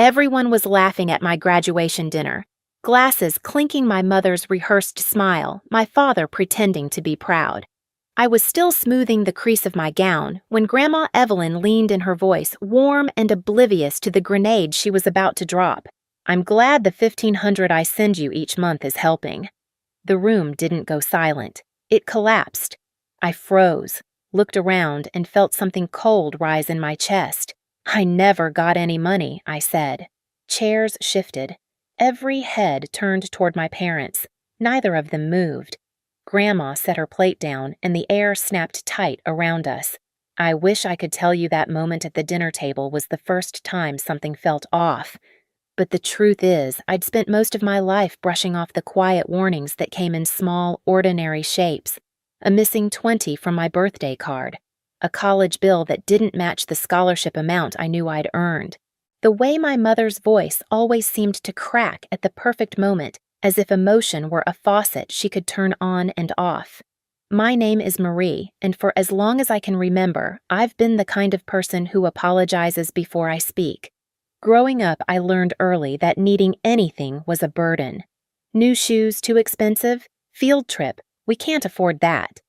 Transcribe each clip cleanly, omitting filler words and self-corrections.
Everyone was laughing at my graduation dinner, glasses clinking my mother's rehearsed smile, my father pretending to be proud. I was still smoothing the crease of my gown when Grandma Evelyn leaned in her voice, warm and oblivious to the grenade she was about to drop. "I'm glad the 1,500 I send you each month is helping." The room didn't go silent. It collapsed. I froze, looked around, and felt something cold rise in my chest. "I never got any money," I said. Chairs shifted. Every head turned toward my parents. Neither of them moved. Grandma set her plate down, and the air snapped tight around us. I wish I could tell you that moment at the dinner table was the first time something felt off. But the truth is, I'd spent most of my life brushing off the quiet warnings that came in small, ordinary shapes. A missing 20 from my birthday card. A college bill that didn't match the scholarship amount I knew I'd earned. The way my mother's voice always seemed to crack at the perfect moment, as if emotion were a faucet she could turn on and off. My name is Marie, and for as long as I can remember, I've been the kind of person who apologizes before I speak. Growing up, I learned early that needing anything was a burden. New shoes too expensive? Field trip, we can't afford that.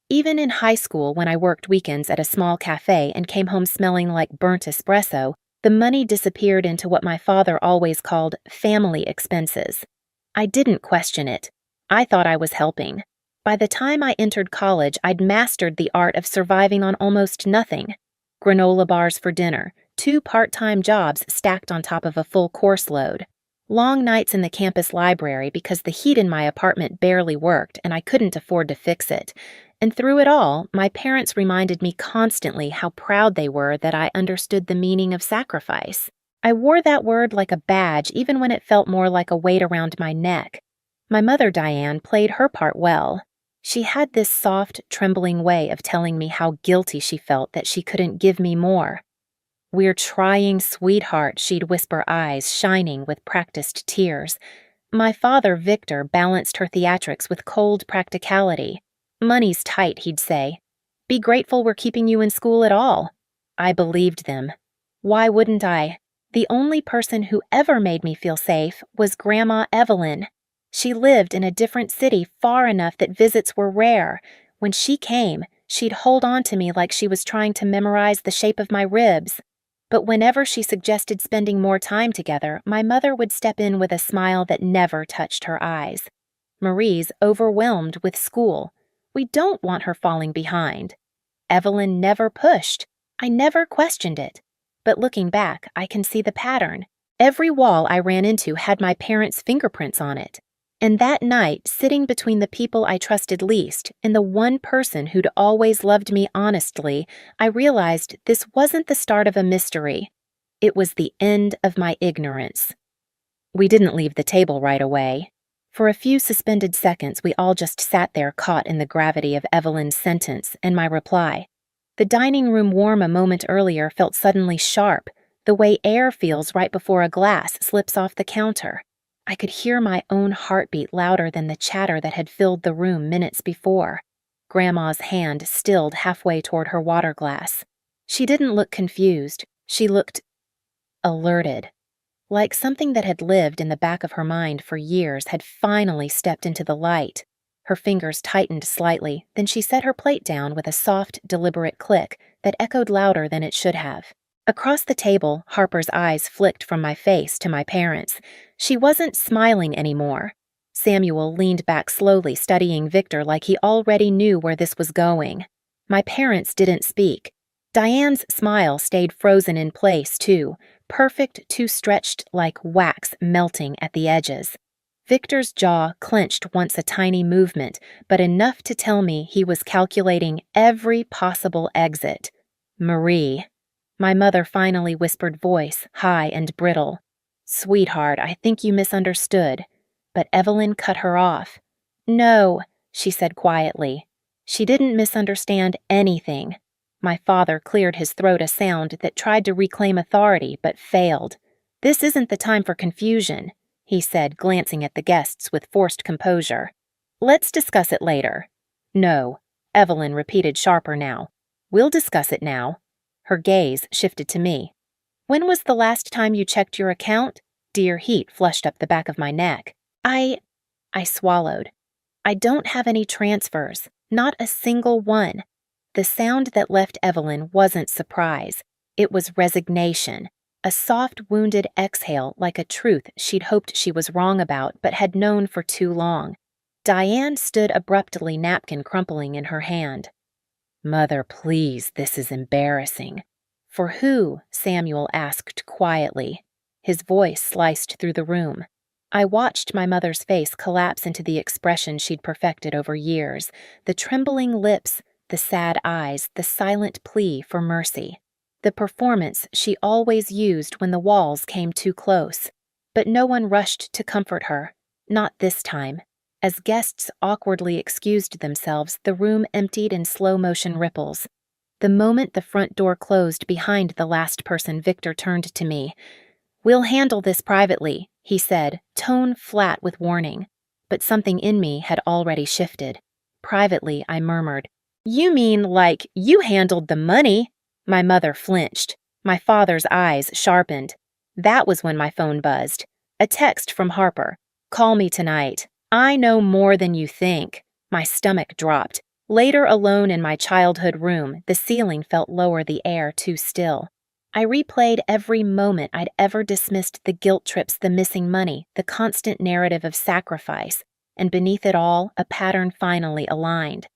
Even in high school, when I worked weekends at a small cafe and came home smelling like burnt espresso, the money disappeared into what my father always called family expenses. I didn't question it. I thought I was helping. By the time I entered college, I'd mastered the art of surviving on almost nothing. Granola bars for dinner, 2 part-time jobs stacked on top of a full course load. Long nights in the campus library because the heat in my apartment barely worked and I couldn't afford to fix it. And through it all, my parents reminded me constantly how proud they were that I understood the meaning of sacrifice. I wore that word like a badge even when it felt more like a weight around my neck. My mother, Diane, played her part well. She had this soft, trembling way of telling me how guilty she felt that she couldn't give me more. "We're trying, sweetheart," she'd whisper, eyes shining with practiced tears. My father, Victor, balanced her theatrics with cold practicality. "Money's tight," he'd say. "Be grateful we're keeping you in school at all." I believed them. Why wouldn't I? The only person who ever made me feel safe was Grandma Evelyn. She lived in a different city far enough that visits were rare. When she came, she'd hold on to me like she was trying to memorize the shape of my ribs. But whenever she suggested spending more time together, my mother would step in with a smile that never touched her eyes. "Marie's overwhelmed with school. We don't want her falling behind." Evelyn never pushed. I never questioned it. But looking back, I can see the pattern. Every wall I ran into had my parents' fingerprints on it. And that night, sitting between the people I trusted least and the one person who'd always loved me honestly, I realized this wasn't the start of a mystery. It was the end of my ignorance. We didn't leave the table right away. For a few suspended seconds, we all just sat there caught in the gravity of Evelyn's sentence and my reply. The dining room warm a moment earlier felt suddenly sharp, the way air feels right before a glass slips off the counter. I could hear my own heartbeat louder than the chatter that had filled the room minutes before. Grandma's hand stilled halfway toward her water glass. She didn't look confused. She looked alerted. Like something that had lived in the back of her mind for years had finally stepped into the light. Her fingers tightened slightly, then she set her plate down with a soft, deliberate click that echoed louder than it should have. Across the table, Harper's eyes flicked from my face to my parents. She wasn't smiling anymore. Samuel leaned back slowly, studying Victor like he already knew where this was going. My parents didn't speak. Diane's smile stayed frozen in place, too, perfect, too stretched like wax melting at the edges. Victor's jaw clenched once a tiny movement, but enough to tell me he was calculating every possible exit. "Marie," my mother finally whispered, voice high and brittle. "Sweetheart, I think you misunderstood." But Evelyn cut her off. "No," she said quietly. She didn't misunderstand anything. My father cleared his throat, a sound that tried to reclaim authority but failed. "This isn't the time for confusion," he said, glancing at the guests with forced composure. "Let's discuss it later." "No," Evelyn repeated, sharper now. "We'll discuss it now." Her gaze shifted to me. When was the last time you checked your account? Dear heat flushed up the back of my neck. I swallowed. I don't have any transfers, not a single one. The sound that left Evelyn wasn't surprise. It was resignation, a soft, wounded exhale like a truth she'd hoped she was wrong about but had known for too long. Diane stood abruptly, napkin crumpling in her hand. Mother, please, this is embarrassing. For who? Samuel asked quietly. His voice sliced through the room. I watched my mother's face collapse into the expression she'd perfected over years, the trembling lips, the sad eyes, the silent plea for mercy. The performance she always used when the walls came too close. But no one rushed to comfort her. Not this time. As guests awkwardly excused themselves, the room emptied in slow-motion ripples. The moment the front door closed behind the last person, Victor turned to me. "We'll handle this privately," he said, tone flat with warning. But something in me had already shifted. Privately, I murmured, "You mean like you handled the money?" My mother flinched. My father's eyes sharpened. That was when my phone buzzed. A text from Harper. "Call me tonight. I know more than you think." My stomach dropped. Later, alone in my childhood room, the ceiling felt lower, the air too still. I replayed every moment I'd ever dismissed: the guilt trips, the missing money, the constant narrative of sacrifice, and beneath it all, a pattern finally aligned.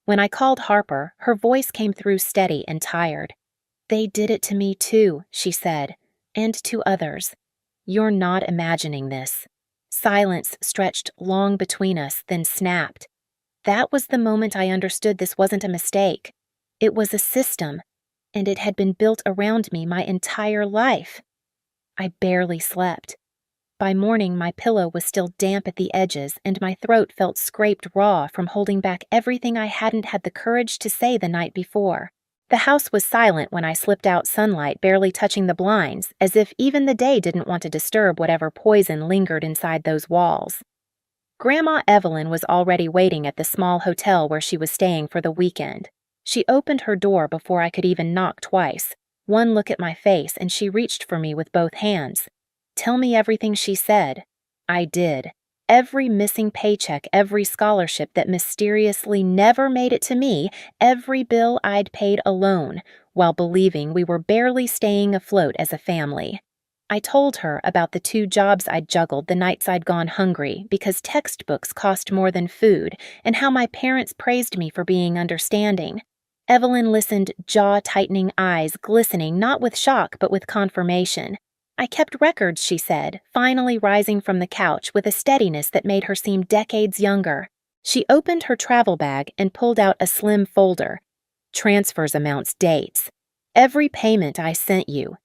When I called Harper, her voice came through steady and tired. "They did it to me too," she said, "and to others. You're not imagining this." Silence stretched long between us, then snapped. That was the moment I understood this wasn't a mistake. It was a system, and it had been built around me my entire life. I barely slept. By morning, my pillow was still damp at the edges, and my throat felt scraped raw from holding back everything I hadn't had the courage to say the night before. The house was silent when I slipped out, sunlight barely touching the blinds, as if even the day didn't want to disturb whatever poison lingered inside those walls. Grandma Evelyn was already waiting at the small hotel where she was staying for the weekend. She opened her door before I could even knock twice. One look at my face, and she reached for me with both hands. "Tell me everything," she said. I did. Every missing paycheck, every scholarship that mysteriously never made it to me, every bill I'd paid alone, while believing we were barely staying afloat as a family. I told her about the 2 jobs I'd juggled the nights I'd gone hungry because textbooks cost more than food, and how my parents praised me for being understanding. Evelyn listened, jaw-tightening, eyes glistening not with shock but with confirmation. I kept records, she said, finally rising from the couch with a steadiness that made her seem decades younger. She opened her travel bag and pulled out a slim folder. Transfers, amounts, dates. Every payment I sent you.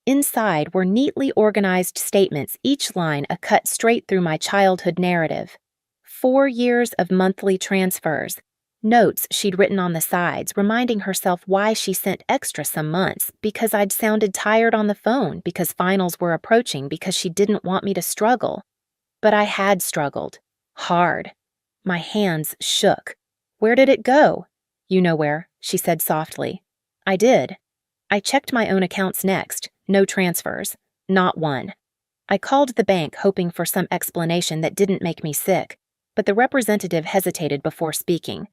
Inside were neatly organized statements, each line a cut straight through my childhood narrative. 4 years of monthly transfers. Notes she'd written on the sides, reminding herself why she sent extra some months, because I'd sounded tired on the phone, because finals were approaching, because she didn't want me to struggle. But I had struggled. Hard. My hands shook. "Where did it go?" "You know where," she said softly. I did. I checked my own accounts next. No transfers. Not one. I called the bank hoping for some explanation that didn't make me sick, but the representative hesitated before speaking.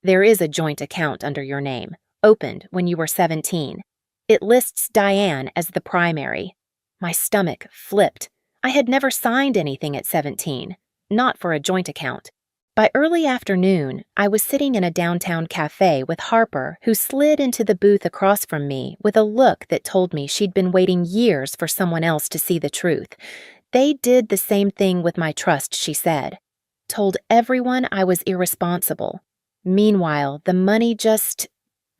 "There is a joint account under your name, opened when you were 17. It lists Diane as the primary." My stomach flipped. I had never signed anything at 17, not for a joint account. By early afternoon, I was sitting in a downtown cafe with Harper, who slid into the booth across from me with a look that told me she'd been waiting years for someone else to see the truth. They did the same thing with my trust, she said. Told everyone I was irresponsible. Meanwhile, the money just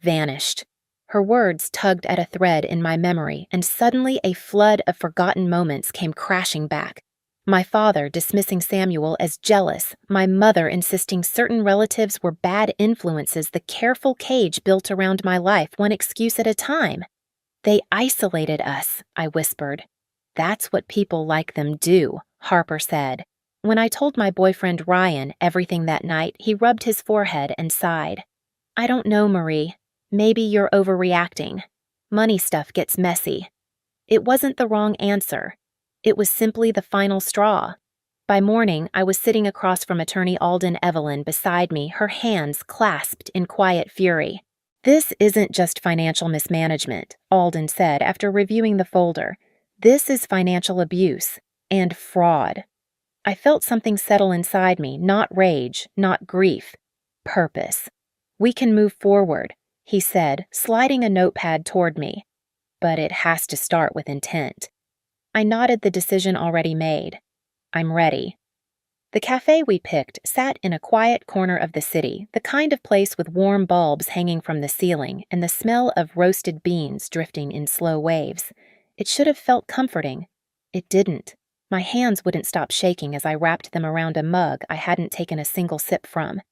vanished. Her words tugged at a thread in my memory, and suddenly a flood of forgotten moments came crashing back. My father dismissing Samuel as jealous, my mother insisting certain relatives were bad influences, the careful cage built around my life, one excuse at a time. "They isolated us," I whispered. "That's what people like them do," Harper said. When I told my boyfriend Ryan everything that night, he rubbed his forehead and sighed. "I don't know, Marie. Maybe you're overreacting. Money stuff gets messy." It wasn't the wrong answer. It was simply the final straw. By morning, I was sitting across from Attorney Alden Evelyn beside me, her hands clasped in quiet fury. "This isn't just financial mismanagement," Alden said after reviewing the folder. "This is financial abuse and fraud." I felt something settle inside me, not rage, not grief. Purpose. "We can move forward," he said, sliding a notepad toward me. "But it has to start with intent." I nodded, the decision already made. "I'm ready." The cafe we picked sat in a quiet corner of the city, the kind of place with warm bulbs hanging from the ceiling and the smell of roasted beans drifting in slow waves. It should have felt comforting. It didn't. My hands wouldn't stop shaking as I wrapped them around a mug I hadn't taken a single sip from.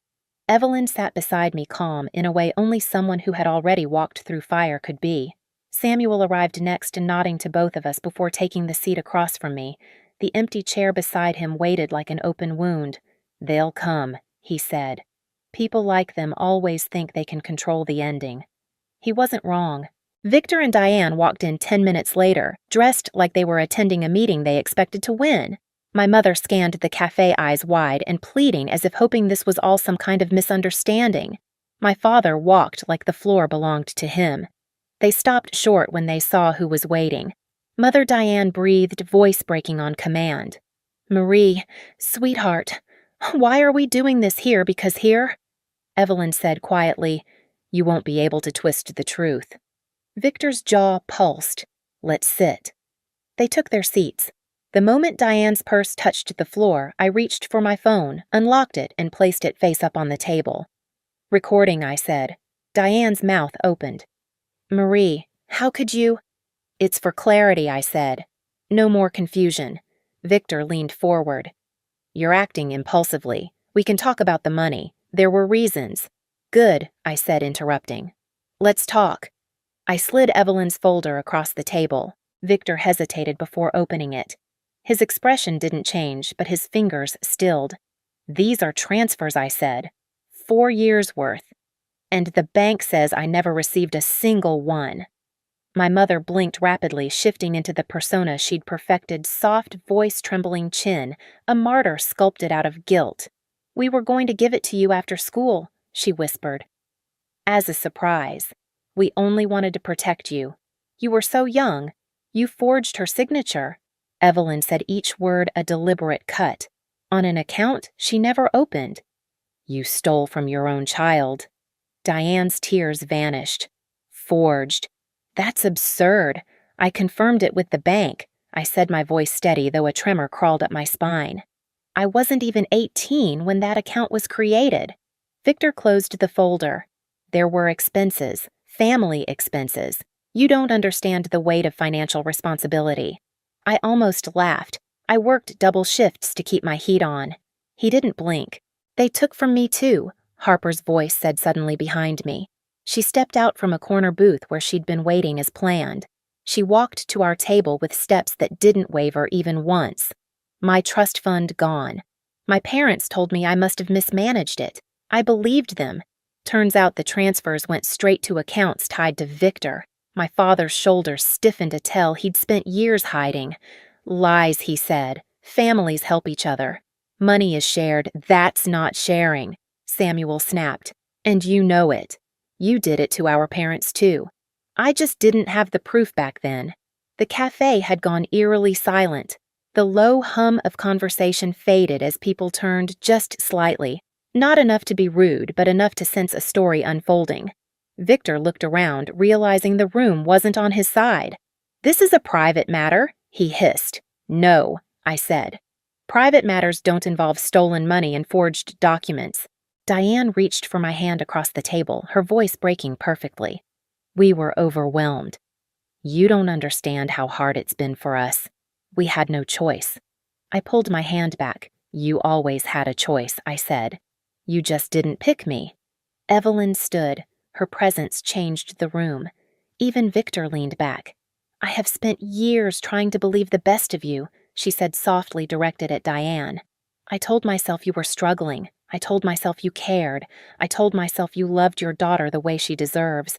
Evelyn sat beside me, calm in a way only someone who had already walked through fire could be. Samuel arrived next, nodding to both of us before taking the seat across from me. The empty chair beside him waited like an open wound. "They'll come," he said. "People like them always think they can control the ending." He wasn't wrong. Victor and Diane walked in 10 minutes later, dressed like they were attending a meeting they expected to win. My mother scanned the cafe, eyes wide and pleading, as if hoping this was all some kind of misunderstanding. My father walked like the floor belonged to him. They stopped short when they saw who was waiting. Mother Diane breathed, voice breaking on command. "Marie, sweetheart, why are we doing this here? Because here?" Evelyn said quietly, "You won't be able to twist the truth." Victor's jaw pulsed. "Let's sit." They took their seats. The moment Diane's purse touched the floor, I reached for my phone, unlocked it, and placed it face up on the table. "Recording," I said. Diane's mouth opened. "Marie, how could you—" "It's for clarity," I said. "No more confusion." Victor leaned forward. "You're acting impulsively. We can talk about the money. There were reasons." "Good," I said, interrupting. "Let's talk." I slid Evelyn's folder across the table. Victor hesitated before opening it. His expression didn't change, but his fingers stilled. "These are transfers," I said. 4 years' worth. And the bank says I never received a single one. My mother blinked rapidly, shifting into the persona she'd perfected, soft, voice-trembling chin, a martyr sculpted out of guilt. "We were going to give it to you after school," she whispered. "As a surprise. We only wanted to protect you. You were so young. You forged her signature." Evelyn said each word a deliberate cut. "On an account she never opened." "You stole from your own child." Diane's tears vanished. "Forged. That's absurd. I confirmed it with the bank," I said, my voice steady, though a tremor crawled up my spine. "I wasn't even 18 when that account was created." Victor closed the folder. "There were expenses, family expenses. You don't understand the weight of financial responsibility." I almost laughed. I worked double shifts to keep my heat on. He didn't blink. "They took from me too," Harper's voice said suddenly behind me. She stepped out from a corner booth where she'd been waiting as planned. She walked to our table with steps that didn't waver even once. "My trust fund gone. My parents told me I must have mismanaged it. I believed them. Turns out the transfers went straight to accounts tied to Victor." My father's shoulders stiffened to tell he'd spent years hiding. "Lies," he said. "Families help each other. Money is shared. That's not sharing," Samuel snapped. "And you know it. You did it to our parents too." I just didn't have the proof back then. The cafe had gone eerily silent. The low hum of conversation faded as people turned just slightly. Not enough to be rude, but enough to sense a story unfolding. Victor looked around, realizing the room wasn't on his side. "This is a private matter," he hissed. "No," I said. "Private matters don't involve stolen money and forged documents." Diane reached for my hand across the table, her voice breaking perfectly. "We were overwhelmed. You don't understand how hard it's been for us. We had no choice." I pulled my hand back. "You always had a choice," I said. "You just didn't pick me." Evelyn stood. Her presence changed the room. Even Victor leaned back. "I have spent years trying to believe the best of you," she said softly, directed at Diane. "I told myself you were struggling. I told myself you cared. I told myself you loved your daughter the way she deserves."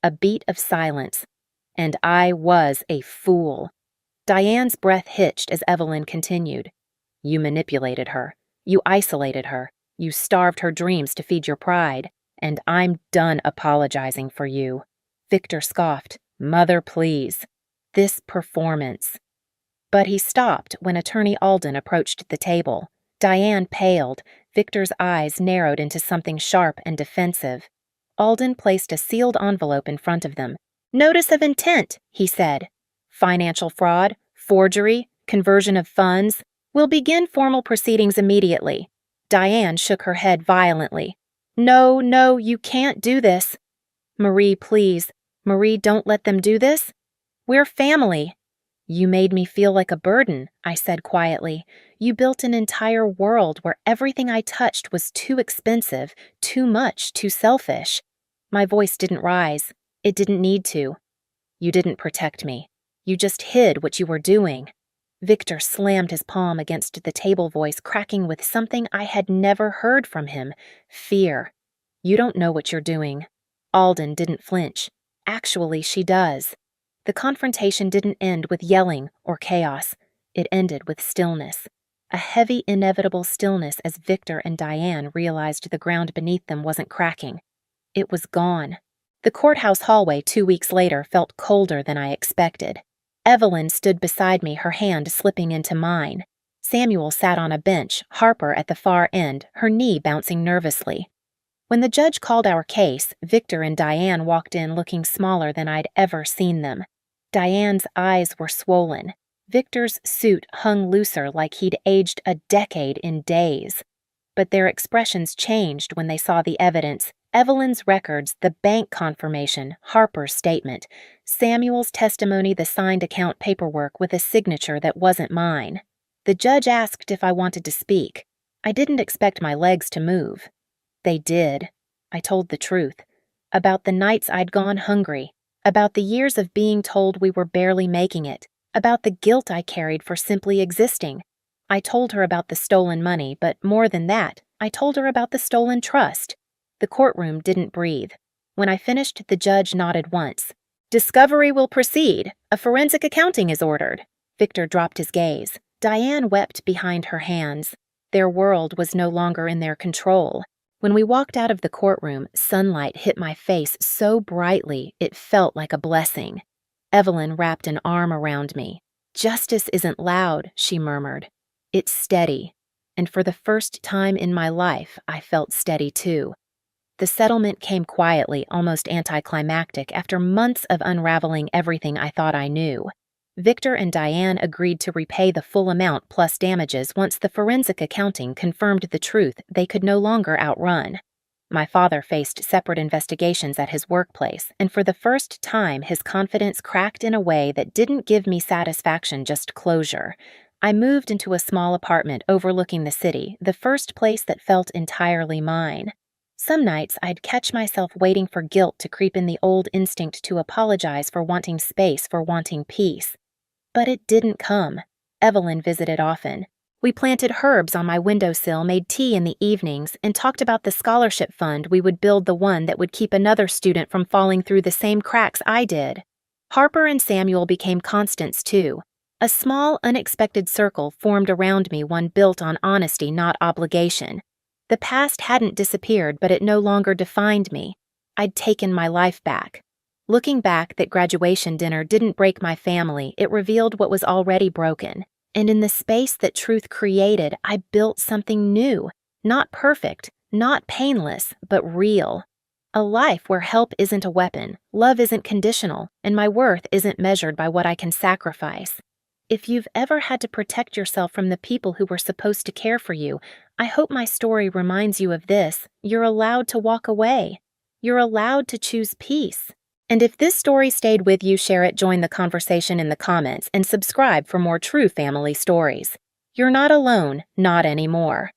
A beat of silence. And I was a fool. Diane's breath hitched as Evelyn continued. You manipulated her. You isolated her. You starved her dreams to feed your pride. And I'm done apologizing for you. Victor scoffed. Mother, please. This performance. But he stopped when Attorney Alden approached the table. Diane paled. Victor's eyes narrowed into something sharp and defensive. Alden placed a sealed envelope in front of them. Notice of intent, he said. Financial fraud, forgery, conversion of funds. We'll begin formal proceedings immediately. Diane shook her head violently. No, you can't do this. Marie, please. Marie, don't let them do this. We're family. You made me feel like a burden, I said quietly. You built an entire world where everything I touched was too expensive, too much, too selfish. My voice didn't rise. It didn't need to. You didn't protect me. You just hid what you were doing. Victor slammed his palm against the table, voice cracking with something I had never heard from him, fear. You don't know what you're doing. Alden didn't flinch. Actually, she does. The confrontation didn't end with yelling or chaos. It ended with stillness. A heavy, inevitable stillness as Victor and Diane realized the ground beneath them wasn't cracking. It was gone. The courthouse hallway 2 weeks later felt colder than I expected. Evelyn stood beside me, her hand slipping into mine. Samuel sat on a bench, Harper at the far end, her knee bouncing nervously. When the judge called our case, Victor and Diane walked in looking smaller than I'd ever seen them. Diane's eyes were swollen. Victor's suit hung looser like he'd aged a decade in days. But their expressions changed when they saw the evidence. Evelyn's records, the bank confirmation, Harper's statement, Samuel's testimony, the signed account paperwork with a signature that wasn't mine. The judge asked if I wanted to speak. I didn't expect my legs to move. They did. I told the truth. About the nights I'd gone hungry. About the years of being told we were barely making it. About the guilt I carried for simply existing. I told her about the stolen money, but more than that, I told her about the stolen trust. The courtroom didn't breathe. When I finished, the judge nodded once. Discovery will proceed. A forensic accounting is ordered. Victor dropped his gaze. Diane wept behind her hands. Their world was no longer in their control. When we walked out of the courtroom, sunlight hit my face so brightly it felt like a blessing. Evelyn wrapped an arm around me. Justice isn't loud, she murmured. It's steady. And for the first time in my life, I felt steady too. The settlement came quietly, almost anticlimactic, after months of unraveling everything I thought I knew. Victor and Diane agreed to repay the full amount plus damages once the forensic accounting confirmed the truth they could no longer outrun. My father faced separate investigations at his workplace, and for the first time his confidence cracked in a way that didn't give me satisfaction, just closure. I moved into a small apartment overlooking the city, the first place that felt entirely mine. Some nights I'd catch myself waiting for guilt to creep in, the old instinct to apologize for wanting space, for wanting peace. But it didn't come. Evelyn visited often. We planted herbs on my windowsill, made tea in the evenings, and talked about the scholarship fund we would build, the one that would keep another student from falling through the same cracks I did. Harper and Samuel became constants too. A small, unexpected circle formed around me, one built on honesty, not obligation. The past hadn't disappeared, but it no longer defined me. I'd taken my life back. Looking back, that graduation dinner didn't break my family, it revealed what was already broken. And in the space that truth created, I built something new. Not perfect, not painless, but real. A life where help isn't a weapon, love isn't conditional, and my worth isn't measured by what I can sacrifice. If you've ever had to protect yourself from the people who were supposed to care for you, I hope my story reminds you of this. You're allowed to walk away. You're allowed to choose peace. And if this story stayed with you, share it, join the conversation in the comments, and subscribe for more true family stories. You're not alone, not anymore.